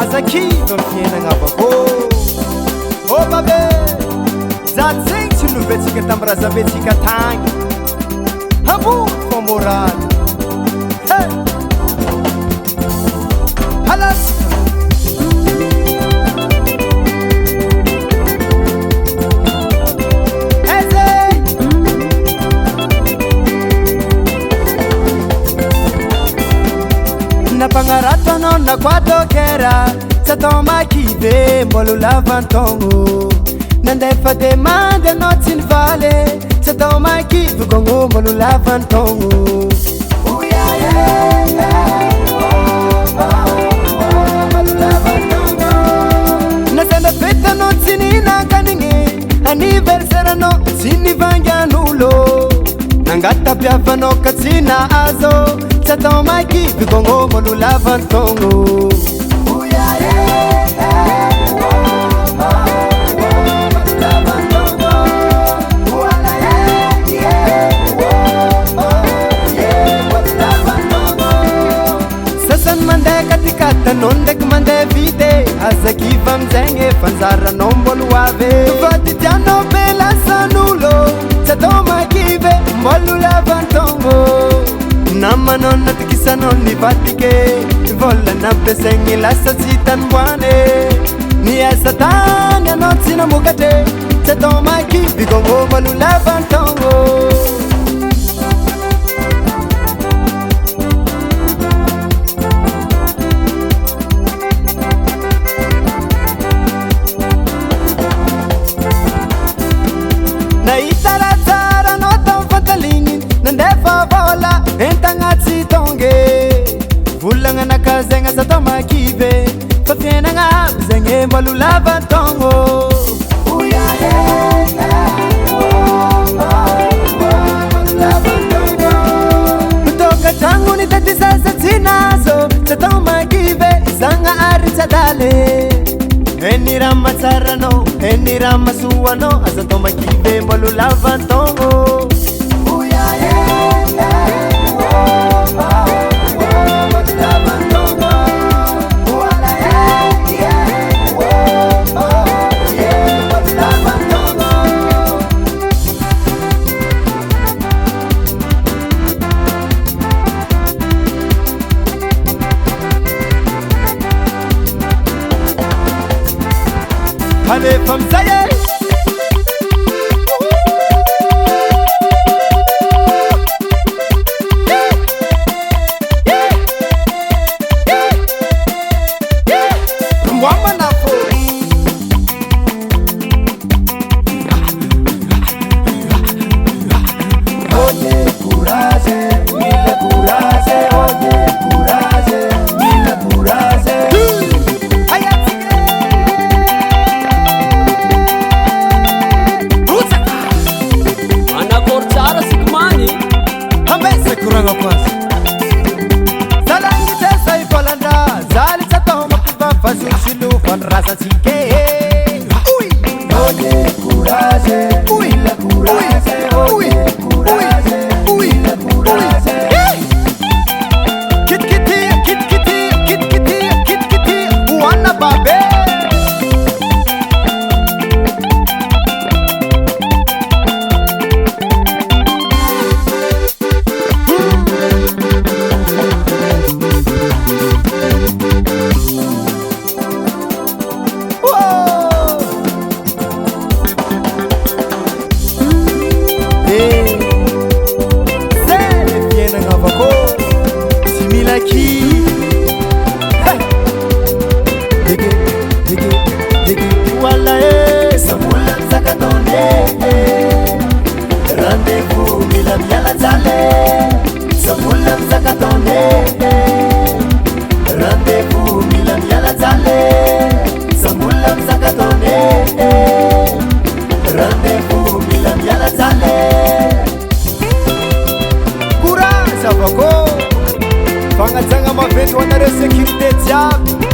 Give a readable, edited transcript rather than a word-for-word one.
azaki fiainanavako babe zaty zegny tsy novetsika tam'razavetsika tagny hambory fo moraly halasika nampagnarato anao na koatokera tsy atao makive mbolo lavantongo nandefa demande anao tsy nivaly tsy atao makivy gongo mbolo lavantongo nasenda fety anao tsy ninankanigny anniversaire anao tsy nivangian'olo nangatapiavanao ka tsy nahazo tsy atao makivy gongo mbolo lavantongo sasany mandeha katikatanao ndraiky mandeha vite azakiva amizagny efanjaranao mbolo avy fatitianao be lasan'olo tsy atao makivy mbolo lavantongo namanao natikisanao nivatike volana ampiasaigny lasa tsy tanimboane niasa tany anao tsy namokatre tsy atao makivy gongo mbolo lavantongo naitaratsara anao tao fantaligny nandefa vola entagnatsy tonge volagna nakazagna sy atao makivy fa fiainagna aby zegny mbolo lavantongo mitokatragno ny tatisasa tsy nazo tsy atao makivy zagna ary tsy adaly eny raha matsaranao eny raha masoanao aza atao makivy mbolo lavantongo Allez, femme, ça y est. Moi, mon afro. Oye, courage, mille courage, oye, courage, mille courage. kuranga kwasi zalangi tesa ikolanda zali tatoma kivafa sushilu van rasa chike oye courage la courage oye courage la courage kit kiti wana babe rendez-vous mila miala zale samula mzakatone rendez-vous mila miala zale samula mzakatone rendez-vous mila miala zale courage avako fangajanga maventy ho anareo sécurité jiaby